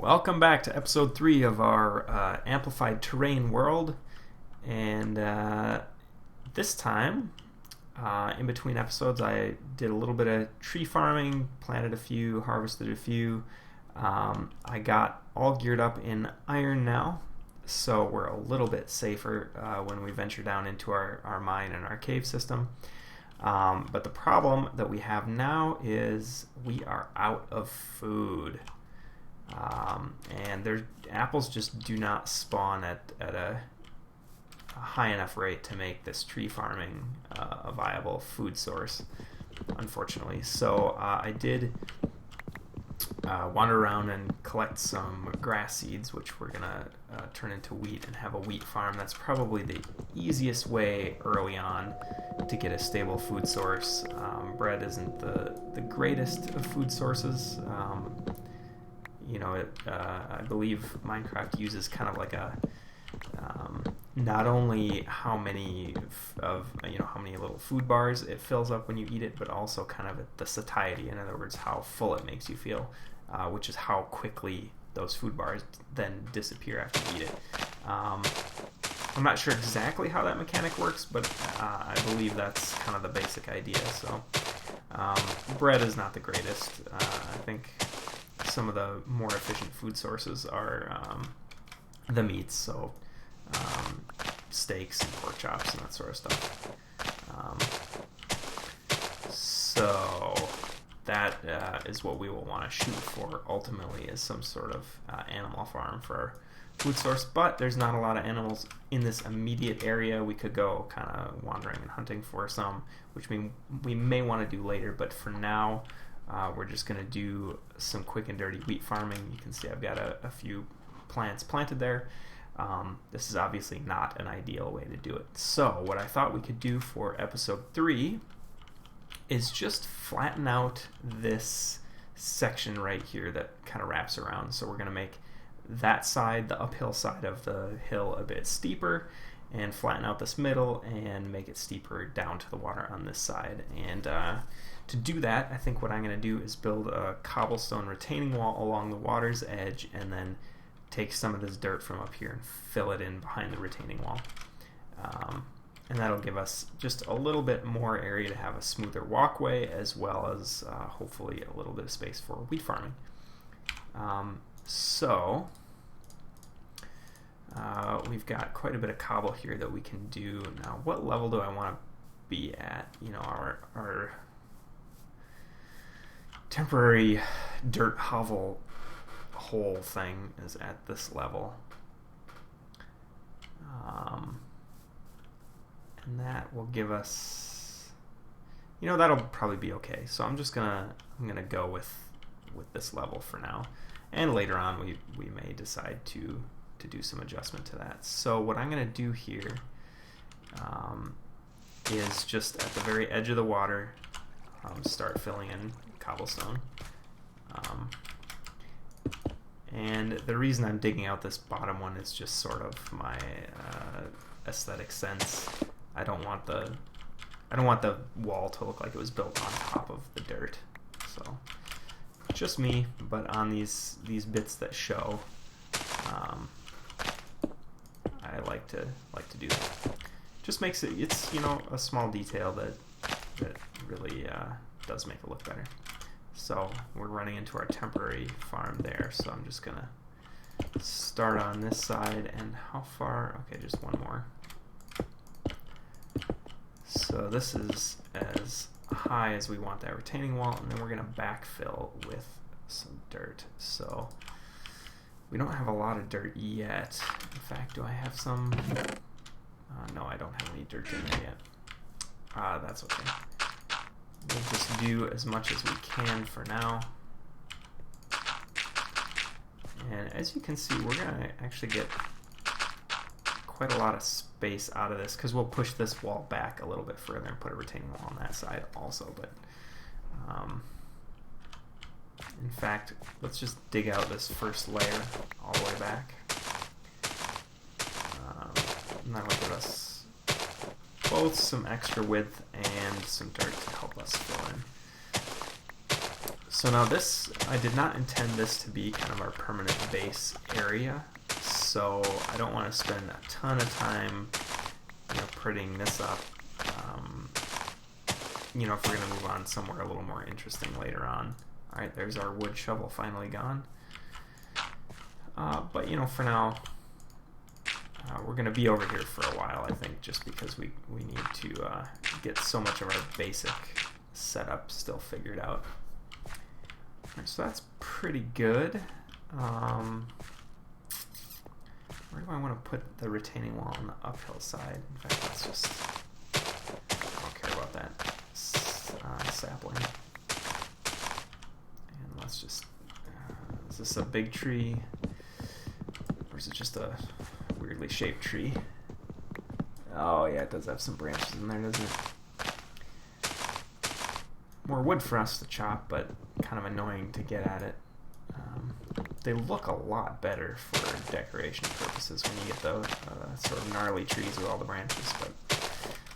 Welcome back to episode 3 of our Amplified Terrain world. And this time, in between episodes, I did a little bit of tree farming, planted a few, harvested a few. I got all geared up in iron now, so we're a little bit safer when we venture down into our mine and our cave system. But the problem that we have now is we are out of food. And apples just do not spawn at a high enough rate to make this tree farming a viable food source, unfortunately. So I did wander around and collect some grass seeds, which we're going to turn into wheat and have a wheat farm. That's probably the easiest way early on to get a stable food source. Bread isn't the greatest of food sources. I believe Minecraft uses kind of like a not only how many little food bars it fills up when you eat it, but also kind of the satiety. In other words, how full it makes you feel, which is how quickly those food bars then disappear after you eat it. I'm not sure exactly how that mechanic works, but I believe that's kind of the basic idea. So bread is not the greatest. I think some of the more efficient food sources are the meats, so steaks and pork chops and that sort of stuff. So that is what we will want to shoot for ultimately, is some sort of animal farm for our food source. But there's not a lot of animals in this immediate area. We could go kind of wandering and hunting for some, which we may want to do later, but for now we're just going to do some quick and dirty wheat farming. You can see I've got a few plants planted there. This is obviously not an ideal way to do it. So what I thought we could do for episode 3 is just flatten out this section right here that kind of wraps around. So we're going to make that side, the uphill side of the hill, a bit steeper, and flatten out this middle and make it steeper down to the water on this side. And to do that, I think what I'm going to do is build a cobblestone retaining wall along the water's edge, and then take some of this dirt from up here and fill it in behind the retaining wall. And that'll give us just a little bit more area to have a smoother walkway, as well as hopefully a little bit of space for wheat farming. We've got quite a bit of cobble here that we can do. Now, what level do I want to be at? Our temporary dirt hovel hole thing is at this level. And that will give us, that'll probably be okay. So I'm gonna go with this level for now. And later on we may decide to do some adjustment to that. So what I'm gonna do here is just at the very edge of the water, start filling in cobblestone. And the reason I'm digging out this bottom one is just sort of my aesthetic sense. I don't want the wall to look like it was built on top of the dirt. So just me, but on these bits that show, I like to do that. Just makes it's a small detail that really does make it look better. So we're running into our temporary farm there, so I'm just gonna start on this side. And how far? Okay, just one more. So this is as high as we want that retaining wall, and then we're gonna backfill with some dirt. So we don't have a lot of dirt yet. In fact, do I have some? No, I don't have any dirt in there yet. That's okay. We'll just do as much as we can for now. And as you can see, we're going to actually get quite a lot of space out of this, because we'll push this wall back a little bit further and put a retaining wall on that side also. But in fact, let's just dig out this first layer all the way back. And that'll give us both some extra width and some dirt to help us fill in. So now this, I did not intend this to be kind of our permanent base area, so I don't want to spend a ton of time, prettying this up. If we're going to move on somewhere a little more interesting later on. All right, there's our wood shovel finally gone. But for now, we're going to be over here for a while, I think, just because we need to get so much of our basic setup still figured out. Right, so that's pretty good. Where do I want to put the retaining wall on the uphill side? In fact, let's just, I don't care about that sapling. And let's just, is this a big tree? Or is it just a weirdly shaped tree? Oh yeah, it does have some branches in there, doesn't it? More wood for us to chop, but kind of annoying to get at it. They look a lot better for decoration purposes when you get those sort of gnarly trees with all the branches, but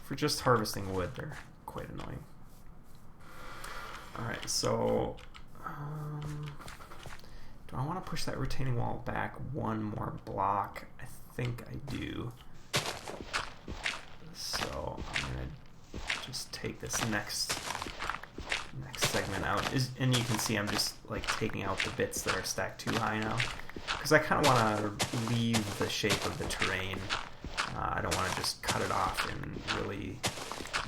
for just harvesting wood, they're quite annoying. Alright, so do I want to push that retaining wall back one more block? I think I do. So I'm going to just take this next segment out, and you can see I'm just like taking out the bits that are stacked too high now, because I kind of want to leave the shape of the terrain. I don't want to just cut it off in really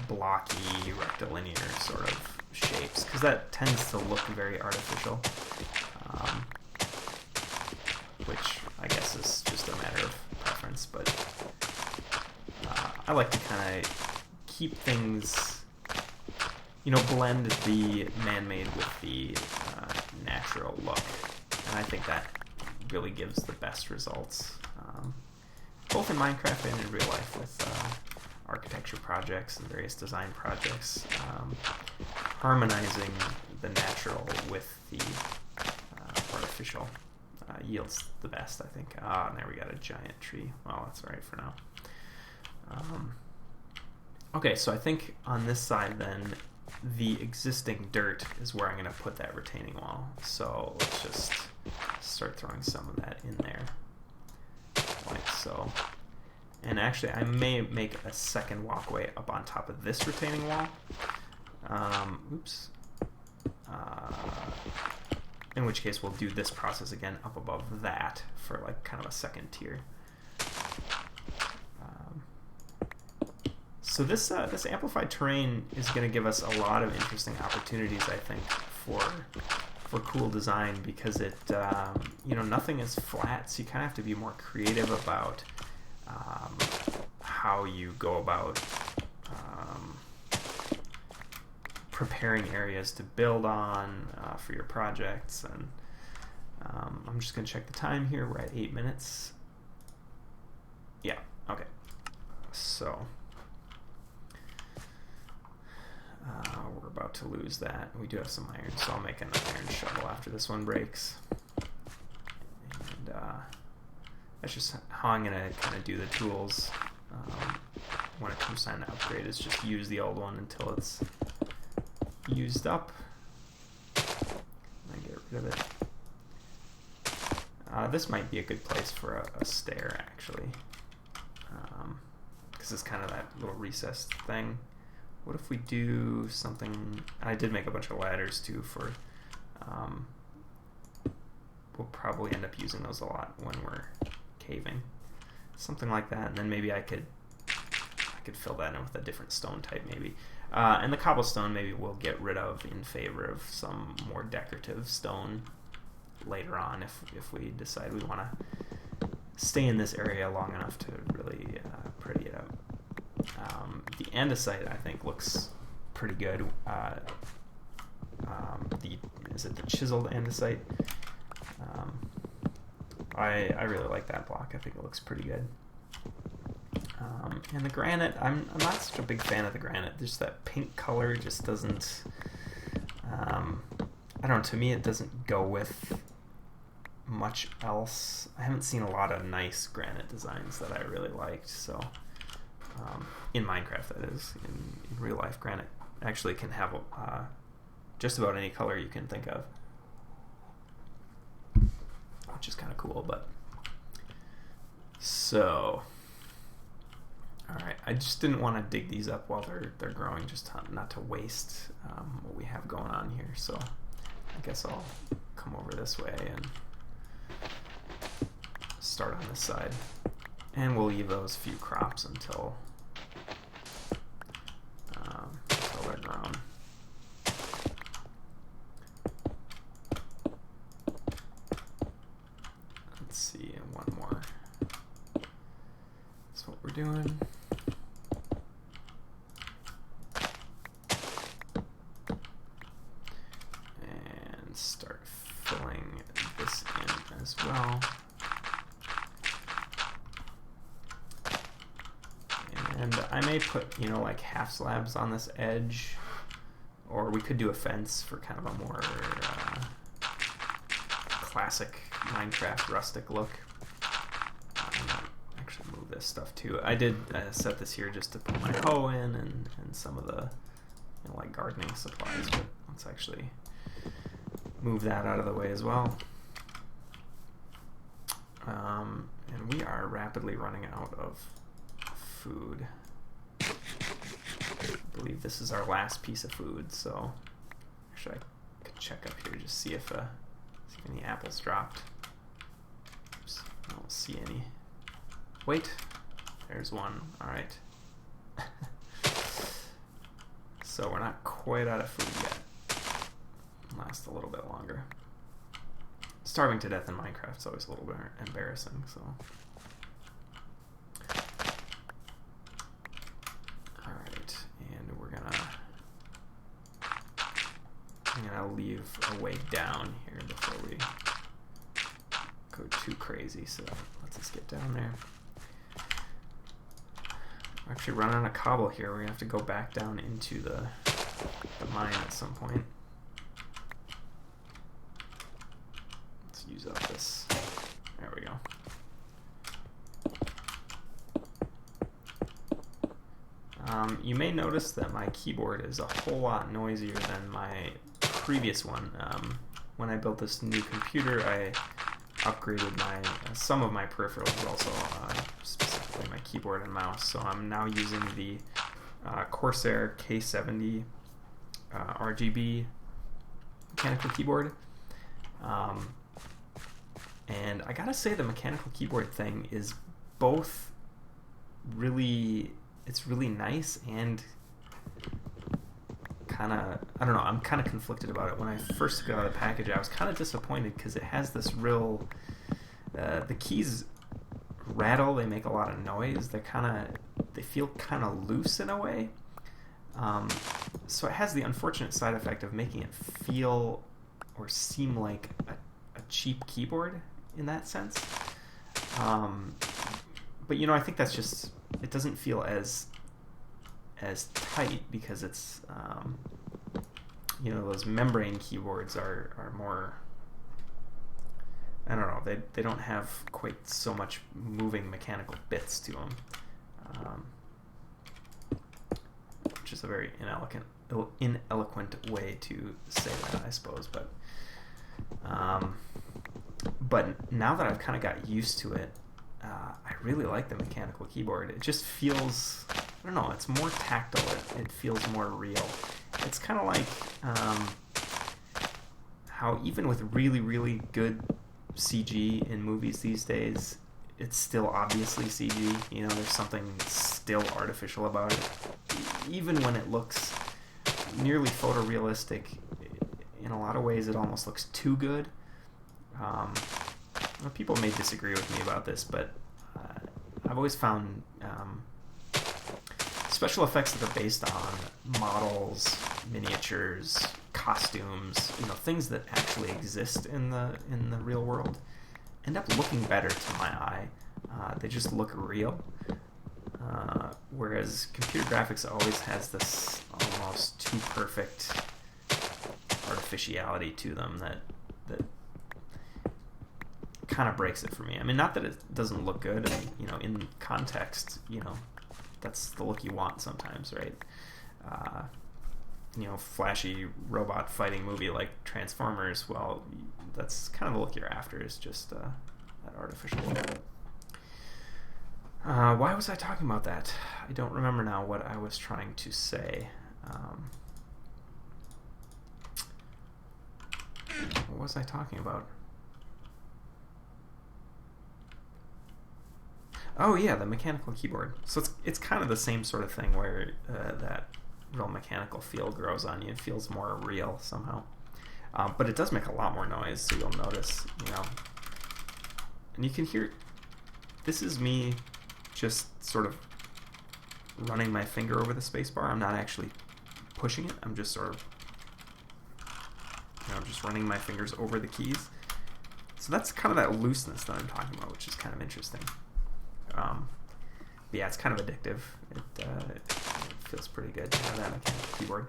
blocky rectilinear sort of shapes, because that tends to look very artificial, which I guess is just a matter of preference, but I like to kind of keep things, blend the man-made with the natural look, and I think that really gives the best results, both in Minecraft and in real life with architecture projects and various design projects. Harmonizing the natural with the artificial yields the best, I think. And there we got a giant tree. Well, that's all right for now. Okay, so I think on this side then, the existing dirt is where I'm going to put that retaining wall. So let's just start throwing some of that in there, like so. And actually, I may make a second walkway up on top of this retaining wall. Oops. In which case, we'll do this process again up above that for like kind of a second tier. So this amplified terrain is going to give us a lot of interesting opportunities, I think, for cool design, because it nothing is flat, so you kind of have to be more creative about how you go about preparing areas to build on for your projects. And I'm just going to check the time here. We're at 8 minutes. Yeah, okay. So we're about to lose that. We do have some iron, so I'll make an iron shovel after this one breaks. And that's just how I'm going to kind of do the tools when it comes time to upgrade, is just use the old one until it's used up. And get rid of it. This might be a good place for a stair, actually, because it's kind of that little recessed thing. What if we do something? I did make a bunch of ladders too for. We'll probably end up using those a lot when we're caving. Something like that, and then maybe I could fill that in with a different stone type, maybe. And the cobblestone maybe we'll get rid of in favor of some more decorative stone later on if we decide we want to stay in this area long enough to really pretty it up. The andesite, I think, looks pretty good. Is it the chiseled andesite? I really like that block. I think it looks pretty good. And the granite, I'm not such a big fan of the granite. Just that pink color just doesn't, I don't know, to me it doesn't go with much else. I haven't seen a lot of nice granite designs that I really liked, so in Minecraft, that is. In real life, granite actually can have just about any color you can think of, which is kind of cool. But so, all right, I just didn't want to dig these up while they're growing, just not to waste what we have going on here. So I guess I'll come over this way and start on this side, and we'll leave those few crops until they're grown. Let's see, one more. That's what we're doing. And start filling this in as well. And I may put, like half slabs on this edge, or we could do a fence for kind of a more classic Minecraft rustic look. I might actually move this stuff too. I did set this here just to put my hoe in and some of the like gardening supplies, but let's actually move that out of the way as well. And we are rapidly running out of food. I believe this is our last piece of food, so actually I could check up here, just see if any apples dropped. Oops, I don't see any. Wait, there's one. All right. So we're not quite out of food yet. Last a little bit longer. Starving to death in Minecraft is always a little bit embarrassing, so. Alright, and I'm gonna leave a way down here before we go too crazy, so let's just get down there. We're actually running out of cobble here. We're gonna have to go back down into the mine at some point. Use up this. There we go. You may notice that my keyboard is a whole lot noisier than my previous one. When I built this new computer, I upgraded some of my peripherals, also specifically my keyboard and mouse. So I'm now using the Corsair K70 RGB mechanical keyboard. And I gotta say, the mechanical keyboard thing is both really nice and kind of, I don't know, I'm kind of conflicted about it. When I first got the package, I was kind of disappointed because it has this real, the keys rattle, they make a lot of noise, they feel kind of loose in a way. So it has the unfortunate side effect of making it feel or seem like a cheap keyboard in that sense. But I think that's just, it doesn't feel as tight because it's those membrane keyboards are more, I don't know, they don't have quite so much moving mechanical bits to them, which is a very ineloquent way to say that, I suppose. But now that I've kind of got used to it, I really like the mechanical keyboard. It just feels, I don't know, it's more tactile. It feels more real. It's kind of like how even with really, really good CG in movies these days, it's still obviously CG. There's something still artificial about it. Even when it looks nearly photorealistic, in a lot of ways it almost looks too good. People may disagree with me about this, but I've always found special effects that are based on models, miniatures, costumes, things that actually exist in the real world, end up looking better to my eye. They just look real. Whereas computer graphics always has this almost too perfect artificiality to them that kind of breaks it for me. I mean, not that it doesn't look good. I mean, in context, that's the look you want sometimes, right? flashy robot fighting movie like Transformers, well, that's kind of the look you're after, is just that artificial look. Why was I talking about that? I don't remember now what I was trying to say. What was I talking about? Oh yeah, the mechanical keyboard. So it's kind of the same sort of thing where that real mechanical feel grows on you. It feels more real somehow. But it does make a lot more noise, so you'll notice, and you can hear, this is me just sort of running my finger over the spacebar. I'm not actually pushing it. I'm just sort of, just running my fingers over the keys. So that's kind of that looseness that I'm talking about, which is kind of interesting. Yeah, it's kind of addictive. It feels pretty good to have that mechanical keyboard.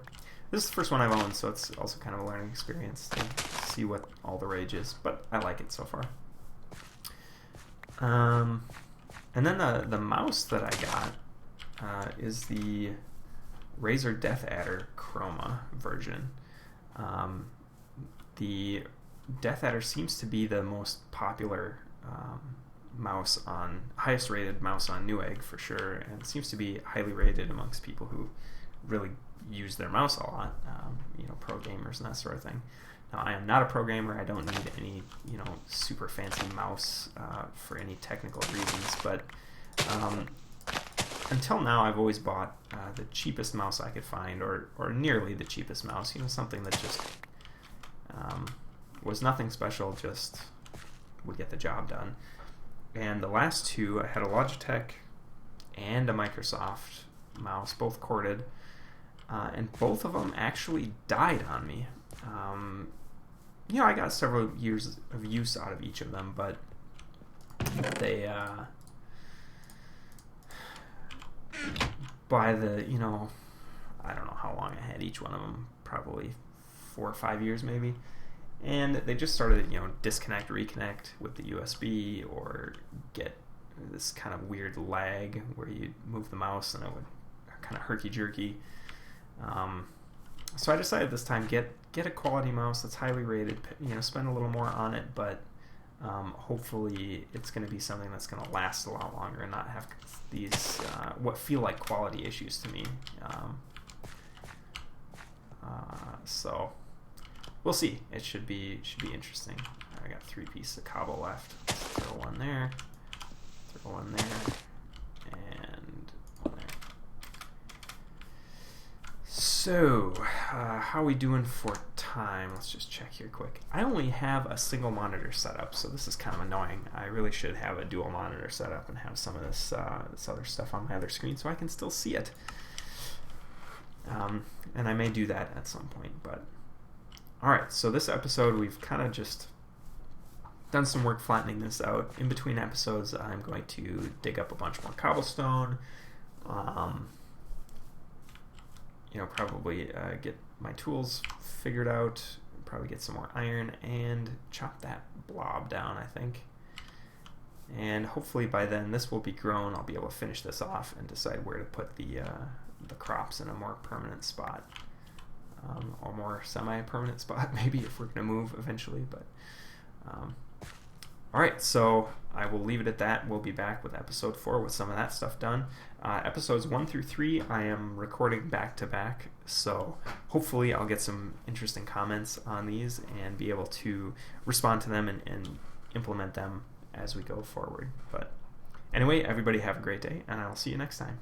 This is the first one I've owned, so it's also kind of a learning experience to see what all the rage is, but I like it so far. And then the mouse that I got is the Razer Death Adder Chroma version. The Death Adder seems to be the most popular highest rated mouse on Newegg for sure, and seems to be highly rated amongst people who really use their mouse a lot, pro gamers and that sort of thing. Now, I am not a pro gamer. I don't need any, super fancy mouse for any technical reasons, but until now, I've always bought the cheapest mouse I could find, or nearly the cheapest mouse, something that just was nothing special, just would get the job done. And the last two, I had a Logitech and a Microsoft mouse, both corded, and both of them actually died on me. I got several years of use out of each of them, but they, by the, I don't know how long I had each one of them, probably 4 or 5 years maybe. And they just started, disconnect, reconnect with the USB, or get this kind of weird lag where you move the mouse and it would kind of herky-jerky. So I decided this time, get a quality mouse that's highly rated, spend a little more on it, but hopefully it's going to be something that's going to last a lot longer and not have these, what feel like quality issues to me. So we'll see. It should be interesting. I got 3 pieces of cobble left. Let's throw one there, throw one there, and one there. So, how are we doing for time? Let's just check here quick. I only have a single monitor setup, so this is kind of annoying. I really should have a dual monitor setup and have some of this other stuff on my other screen so I can still see it. And I may do that at some point, but alright, so this episode we've kind of just done some work flattening this out. In between episodes, I'm going to dig up a bunch more cobblestone, probably get my tools figured out, probably get some more iron, and chop that blob down, I think. And hopefully by then this will be grown. I'll be able to finish this off and decide where to put the crops in a more permanent spot. Or more semi-permanent spot, maybe, if we're going to move eventually. But alright, so I will leave it at that. We'll be back with episode 4 with some of that stuff done. Episodes 1 through 3 I am recording back-to-back, so hopefully I'll get some interesting comments on these and be able to respond to them and implement them as we go forward. But anyway, everybody have a great day, and I'll see you next time.